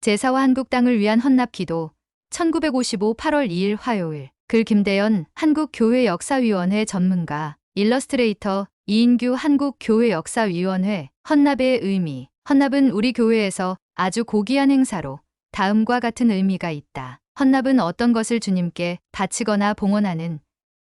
제사와 한국 땅을 위한 헌납기도 1955 8월 2일 화요일. 글 김대연 한국교회역사위원회 전문가 일러스트레이터 이인규 한국교회역사위원회 헌납의 의미. 헌납은 우리 교회에서 아주 고귀한 행사로 다음과 같은 의미가 있다. 헌납은 어떤 것을 주님께 바치거나 봉헌하는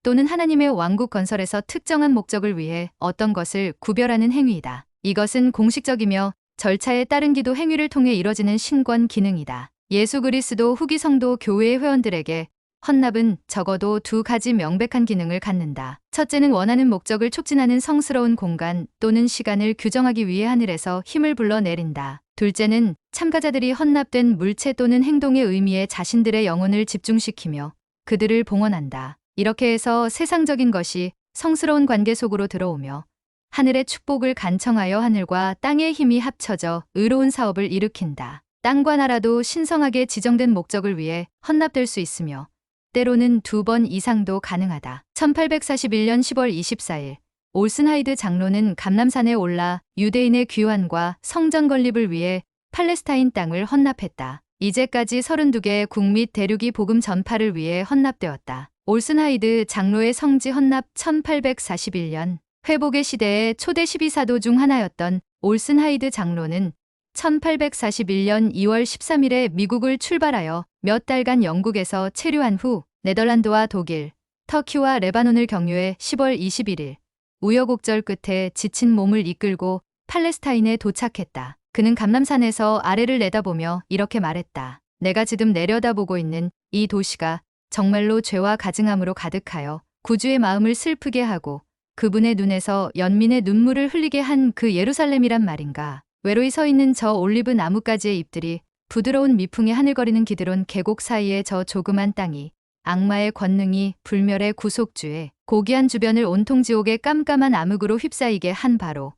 또는 하나님의 왕국 건설에서 특정한 목적을 위해 어떤 것을 구별하는 행위이다. 이것은 공식적이며 절차에 따른 기도 행위를 통해 이뤄지는 신권 기능이다. 예수 그리스도 후기 성도 교회의 회원들에게 헌납은 적어도 두 가지 명백한 기능을 갖는다. 첫째는 원하는 목적을 촉진하는 성스러운 공간 또는 시간을 규정하기 위해 하늘에서 힘을 불러내린다. 둘째는 참가자들이 헌납된 물체 또는 행동의 의미에 자신들의 영혼을 집중시키며 그들을 봉헌한다. 이렇게 해서 세상적인 것이 성스러운 관계 속으로 들어오며 하늘의 축복을 간청하여 하늘과 땅의 힘이 합쳐져 의로운 사업을 일으킨다. 땅과 나라도 신성하게 지정된 목적을 위해 헌납될 수 있으며 때로는 2번 이상도 가능하다. 1841년 10월 24일 올슨 하이드 장로는 감람산에 올라 유대인의 귀환과 성전 건립을 위해 팔레스타인 땅을 헌납했다. 이제까지 32개의 국 및 대륙이 복음 전파를 위해 헌납되었다. 올슨 하이드 장로의 성지 헌납 1841년 회복의 시대의 초대 12사도 중 하나였던 올슨 하이드 장로는 1841년 2월 13일에 미국을 출발하여 몇 달간 영국에서 체류한 후 네덜란드와 독일, 터키와 레바논을 경유해 10월 21일 우여곡절 끝에 지친 몸을 이끌고 팔레스타인에 도착했다. 그는 감람산에서 아래를 내다보며 이렇게 말했다. 내가 지금 내려다보고 있는 이 도시가 정말로 죄와 가증함으로 가득하여 구주의 마음을 슬프게 하고 그분의 눈에서 연민의 눈물을 흘리게 한 그 예루살렘이란 말인가. 외로이 서 있는 저 올리브 나뭇가지의 잎들이 부드러운 미풍에 하늘거리는 기드론 계곡 사이의 저 조그만 땅이 악마의 권능이 불멸의 구속주에 고귀한 주변을 온통 지옥의 깜깜한 암흑으로 휩싸이게 한 바로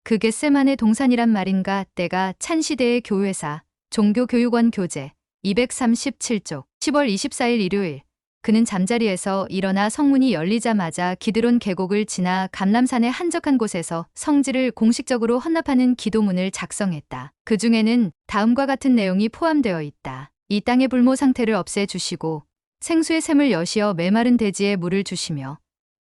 그 겟세마네 동산이란 말인가. 때가 찬 시대의 교회사 종교교육원 교재 237쪽 10월 24일 일요일 그는 잠자리에서 일어나 성문이 열리자마자 기드론 계곡을 지나 감람산의 한적한 곳에서 성지를 공식적으로 헌납하는 기도문을 작성했다. 그 중에는 다음과 같은 내용이 포함되어 있다. 이 땅의 불모 상태를 없애주시고 생수의 샘을 여시어 메마른 대지에 물을 주시며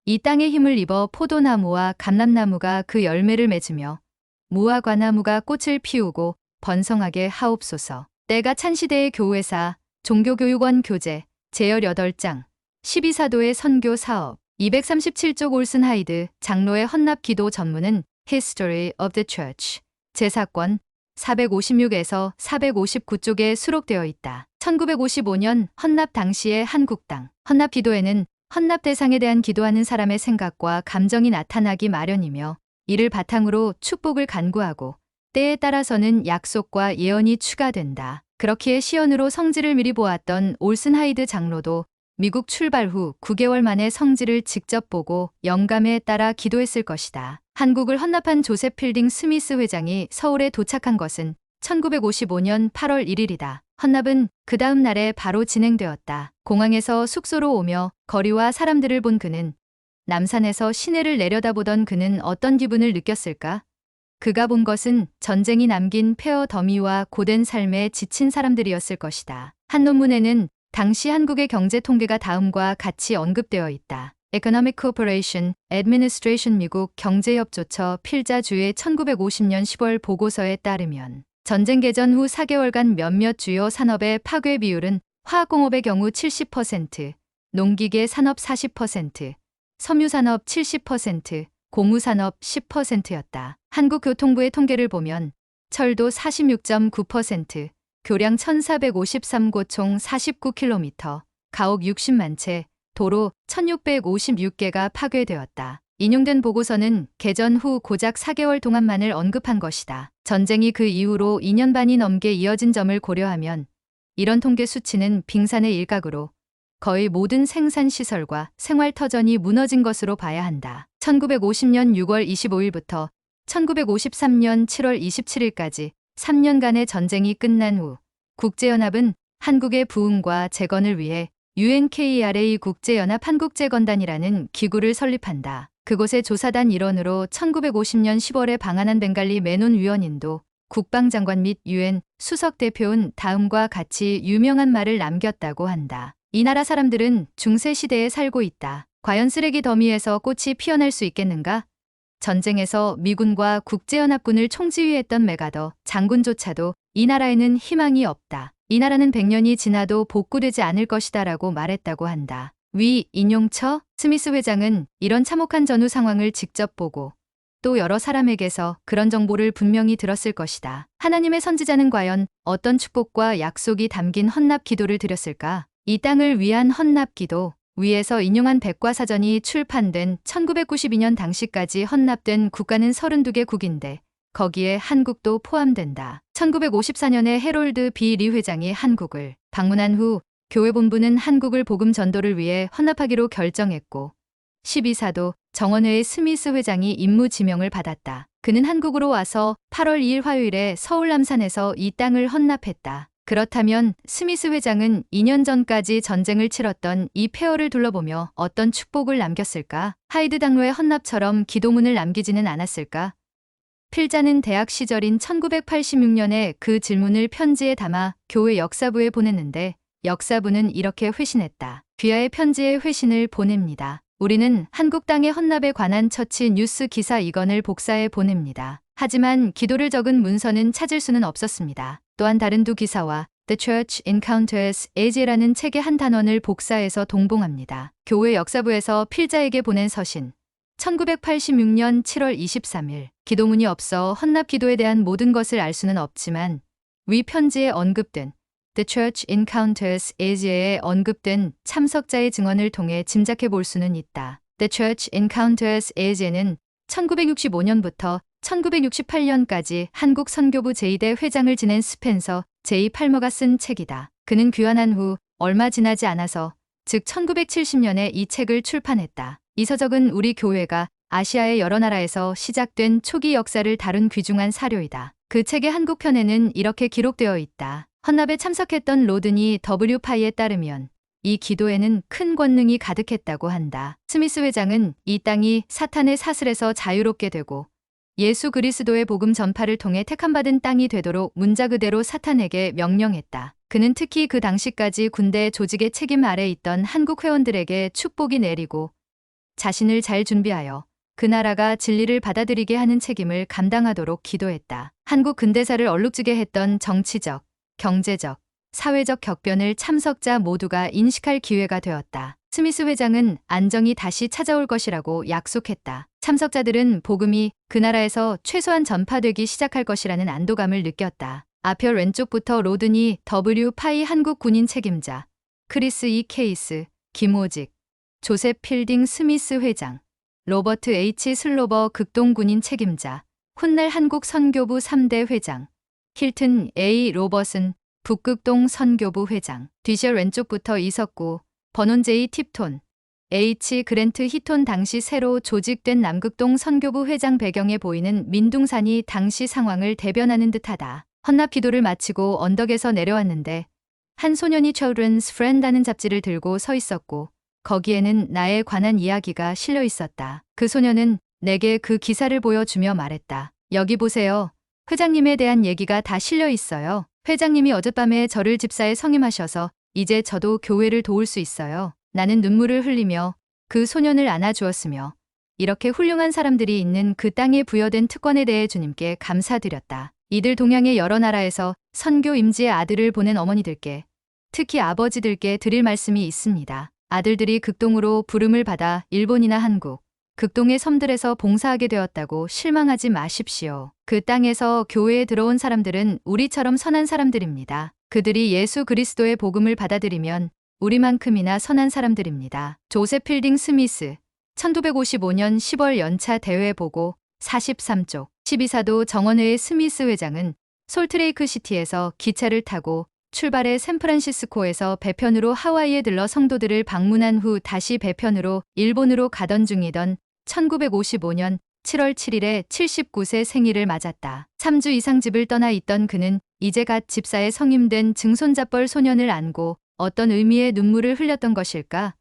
이 땅의 힘을 입어 포도나무와 감람나무가 그 열매를 맺으며 무화 과나무가 꽃을 피우고 번성하게 하옵소서. 때가 찬 시대의 교회사 종교교육원 교재 제18장 12사도의 선교 사업 237쪽 올슨 하이드 장로의 헌납 기도 전문은 History of the Church 제사권 456에서 459쪽에 수록되어 있다. 1955년 헌납 당시의 한국당 헌납 기도에는 헌납 대상에 대한 기도하는 사람의 생각과 감정이 나타나기 마련이며 이를 바탕으로 축복을 간구하고 때에 따라서는 약속과 예언이 추가된다. 그렇기에 시연으로 성지를 미리 보았던 올슨 하이드 장로도 미국 출발 후 9개월 만에 성지를 직접 보고 영감에 따라 기도했을 것이다. 한국을 헌납한 조셉 필딩 스미스 회장이 서울에 도착한 것은 1955년 8월 1일이다. 헌납은 그 다음 날에 바로 진행되었다. 공항에서 숙소로 오며 거리와 사람들을 본 그는 남산에서 시내를 내려다보던 그는 어떤 기분을 느꼈을까? 그가 본 것은 전쟁이 남긴 폐허 더미와 고된 삶에 지친 사람들이었을 것이다. 한 논문에는 당시 한국의 경제 통계가 다음과 같이 언급되어 있다. Economic Cooperation Administration 미국 경제협조처 필자주의 1950년 10월 보고서에 따르면 전쟁 개전 후 4개월간 몇몇 주요 산업의 파괴 비율은 화학공업의 경우 70%, 농기계 산업 40%, 섬유산업 70%, 고무산업 10%였다. 한국교통부의 통계를 보면 철도 46.9%, 교량 1453곳 총 49km, 가옥 60만 채, 도로 1656개가 파괴되었다. 인용된 보고서는 개전 후 고작 4개월 동안만을 언급한 것이다. 전쟁이 그 이후로 2년 반이 넘게 이어진 점을 고려하면 이런 통계 수치는 빙산의 일각으로 거의 모든 생산시설과 생활터전이 무너진 것으로 봐야 한다. 1950년 6월 25일부터 1953년 7월 27일까지 3년간의 전쟁이 끝난 후 국제연합은 한국의 부흥과 재건을 위해 UNKRA 국제연합 한국재건단이라는 기구를 설립한다. 그곳의 조사단 일원으로 1950년 10월에 방한한 벵갈리 메논 위원인도 국방장관 및 유엔 수석 대표는 다음과 같이 유명한 말을 남겼다고 한다. 이 나라 사람들은 중세시대에 살고 있다. 과연 쓰레기 더미에서 꽃이 피어날 수 있겠는가? 전쟁에서 미군과 국제연합군을 총지휘했던 메가더 장군조차도 이 나라에는 희망이 없다. 이 나라는 100년이 지나도 복구되지 않을 것이다 라고 말했다고 한다. 위 인용처 스미스 회장은 이런 참혹한 전후 상황을 직접 보고 또 여러 사람에게서 그런 정보를 분명히 들었을 것이다. 하나님의 선지자는 과연 어떤 축복과 약속이 담긴 헌납 기도를 드렸을까? 이 땅을 위한 헌납 기도. 위에서 인용한 백과사전이 출판된 1992년 당시까지 헌납된 국가는 32개 국인데 거기에 한국도 포함된다. 1954년에 해롤드 B. 리 회장이 한국을 방문한 후 교회 본부는 한국을 복음 전도를 위해 헌납하기로 결정했고 12사도 정원회의 스미스 회장이 임무 지명을 받았다. 그는 한국으로 와서 8월 2일 화요일에 서울 남산에서 이 땅을 헌납했다. 그렇다면 스미스 회장은 2년 전까지 전쟁을 치렀던 이 폐허를 둘러보며 어떤 축복을 남겼을까? 하이드 당로의 헌납처럼 기도문을 남기지는 않았을까? 필자는 대학 시절인 1986년에 그 질문을 편지에 담아 교회 역사부에 보냈는데 역사부는 이렇게 회신했다. 귀하의 편지에 회신을 보냅니다. 우리는 한국 땅의 헌납에 관한 처치 뉴스 기사 2건을 복사해 보냅니다. 하지만 기도를 적은 문서는 찾을 수는 없었습니다. 또한 다른 두 기사와 The Church Encounters Asia라는 책의 한 단원을 복사해서 동봉합니다. 교회 역사부에서 필자에게 보낸 서신. 1986년 7월 23일. 기도문이 없어 헌납 기도에 대한 모든 것을 알 수는 없지만 위 편지에 언급된 The Church Encounters Asia에 언급된 참석자의 증언을 통해 짐작해 볼 수는 있다. The Church Encounters Asia는 1965년부터 1968년까지 한국 선교부 제2대 회장을 지낸 스펜서 J. 팔머가 쓴 책이다. 그는 귀환한 후 얼마 지나지 않아서 즉 1970년에 이 책을 출판했다. 이 서적은 우리 교회가 아시아의 여러 나라에서 시작된 초기 역사를 다룬 귀중한 사료이다. 그 책의 한국 편에는 이렇게 기록되어 있다. 헌납에 참석했던 로드니 W. 파이에 따르면 이 기도에는 큰 권능이 가득했다고 한다. 스미스 회장은 이 땅이 사탄의 사슬에서 자유롭게 되고 예수 그리스도의 복음 전파를 통해 택함받은 땅이 되도록 문자 그대로 사탄에게 명령했다. 그는 특히 그 당시까지 군대 조직의 책임 아래 있던 한국 회원들에게 축복이 내리고 자신을 잘 준비하여 그 나라가 진리를 받아들이게 하는 책임을 감당하도록 기도했다. 한국 근대사를 얼룩지게 했던 정치적, 경제적, 사회적 격변을 참석자 모두가 인식할 기회가 되었다. 스미스 회장은 안정이 다시 찾아올 것이라고 약속했다. 참석자들은 복음이 그 나라에서 최소한 전파되기 시작할 것이라는 안도감을 느꼈다. 앞편 왼쪽부터 로드니 W. 파이 한국 군인 책임자, 크리스 E. 케이스, 김오직, 조셉 필딩 스미스 회장, 로버트 H. 슬로버 극동 군인 책임자, 훗날 한국 선교부 3대 회장, 힐튼 A. 로버슨 북극동 선교부 회장, 뒤시얼 왼쪽부터 이석구, 버논 J. 팁톤, H. 그랜트 히톤 당시 새로 조직된 남극동 선교부 회장 배경에 보이는 민둥산이 당시 상황을 대변하는 듯하다. 헌납 기도를 마치고 언덕에서 내려왔는데 한 소년이 Children's Friend라는 잡지를 들고 서 있었고 거기에는 나에 관한 이야기가 실려 있었다. 그 소년은 내게 그 기사를 보여주며 말했다. 여기 보세요. 회장님에 대한 얘기가 다 실려 있어요. 회장님이 어젯밤에 저를 집사에 성임하셔서 이제 저도 교회를 도울 수 있어요. 나는 눈물을 흘리며 그 소년을 안아주었으며 이렇게 훌륭한 사람들이 있는 그 땅에 부여된 특권에 대해 주님께 감사드렸다. 이들 동양의 여러 나라에서 선교 임지의 아들을 보낸 어머니들께 특히 아버지들께 드릴 말씀이 있습니다. 아들들이 극동으로 부름을 받아 일본이나 한국, 극동의 섬들에서 봉사하게 되었다고 실망하지 마십시오. 그 땅에서 교회에 들어온 사람들은 우리처럼 선한 사람들입니다. 그들이 예수 그리스도의 복음을 받아들이면 우리만큼이나 선한 사람들입니다. 조셉 필딩 스미스 1955년 10월 연차 대회 보고 43쪽 12사도 정원회의 스미스 회장은 솔트레이크 시티에서 기차를 타고 출발해 샌프란시스코에서 배편으로 하와이에 들러 성도들을 방문한 후 다시 배편으로 일본으로 가던 중이던 1955년 7월 7일에 79세 생일을 맞았다. 3주 이상 집을 떠나 있던 그는 이제 갓 집사에 성임된 증손자뻘 소년을 안고 어떤 의미의 눈물을 흘렸던 것일까?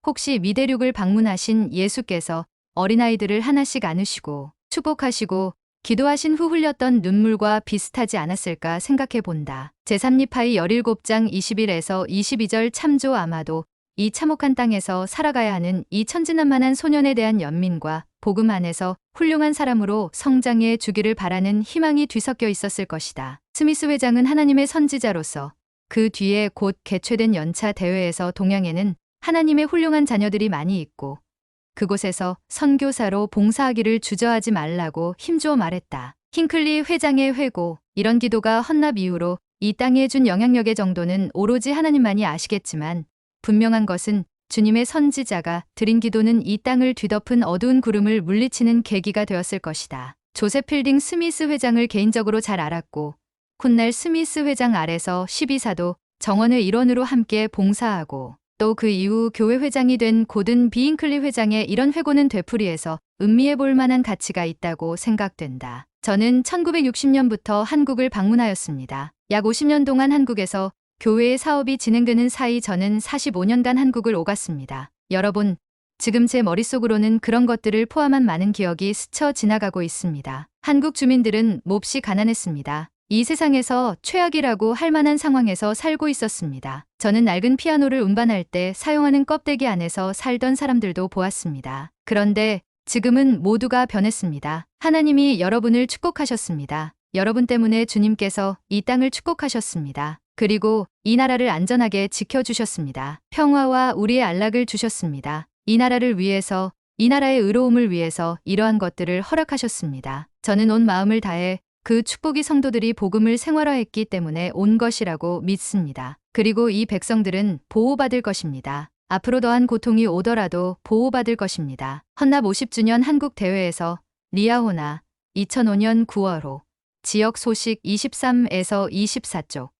혹시 미대륙을 방문하신 예수께서 어린아이들을 하나씩 안으시고 축복하시고 기도하신 후 흘렸던 눈물과 비슷하지 않았을까 생각해 본다. 제3리파이 17장 21에서 22절 참조. 아마도 이 참혹한 땅에서 살아가야 하는 이 천진난만한 소년에 대한 연민과 복음 안에서 훌륭한 사람으로 성장해 주기를 바라는 희망이 뒤섞여 있었을 것이다. 스미스 회장은 하나님의 선지자로서 그 뒤에 곧 개최된 연차 대회에서 동양에는 하나님의 훌륭한 자녀들이 많이 있고 그곳에서 선교사로 봉사하기를 주저하지 말라고 힘주어 말했다. 킹클리 회장의 회고, 이런 기도가 헌납 이후로 이 땅에 준 영향력의 정도는 오로지 하나님만이 아시겠지만 분명한 것은 주님의 선지자가 드린 기도는 이 땅을 뒤덮은 어두운 구름을 물리치는 계기가 되었을 것이다. 조셉 필딩 스미스 회장을 개인적으로 잘 알았고 훗날 스미스 회장 아래서 12사도 정원의 일원으로 함께 봉사하고 또 그 이후 교회 회장이 된 고든 비잉클리 회장의 이런 회고는 되풀이해서 음미해 볼 만한 가치가 있다고 생각된다. 저는 1960년부터 한국을 방문하였습니다. 약 50년 동안 한국에서 교회의 사업이 진행되는 사이 저는 45년간 한국을 오갔습니다. 여러분, 지금 제 머릿속으로는 그런 것들을 포함한 많은 기억이 스쳐 지나가고 있습니다. 한국 주민들은 몹시 가난했습니다. 이 세상에서 최악이라고 할 만한 상황에서 살고 있었습니다. 저는 낡은 피아노를 운반할 때 사용하는 껍데기 안에서 살던 사람들도 보았습니다. 그런데 지금은 모두가 변했습니다. 하나님이 여러분을 축복하셨습니다. 여러분 때문에 주님께서 이 땅을 축복하셨습니다. 그리고 이 나라를 안전하게 지켜주셨습니다. 평화와 우리의 안락을 주셨습니다. 이 나라를 위해서, 이 나라의 의로움을 위해서 이러한 것들을 허락하셨습니다. 저는 온 마음을 다해 그 축복이 성도들이 복음을 생활화했기 때문에 온 것이라고 믿습니다. 그리고 이 백성들은 보호받을 것입니다. 앞으로 더한 고통이 오더라도 보호받을 것입니다. 헌납 50주년 한국 대회에서 리아호나 2005년 9월호 지역 소식 23에서 24쪽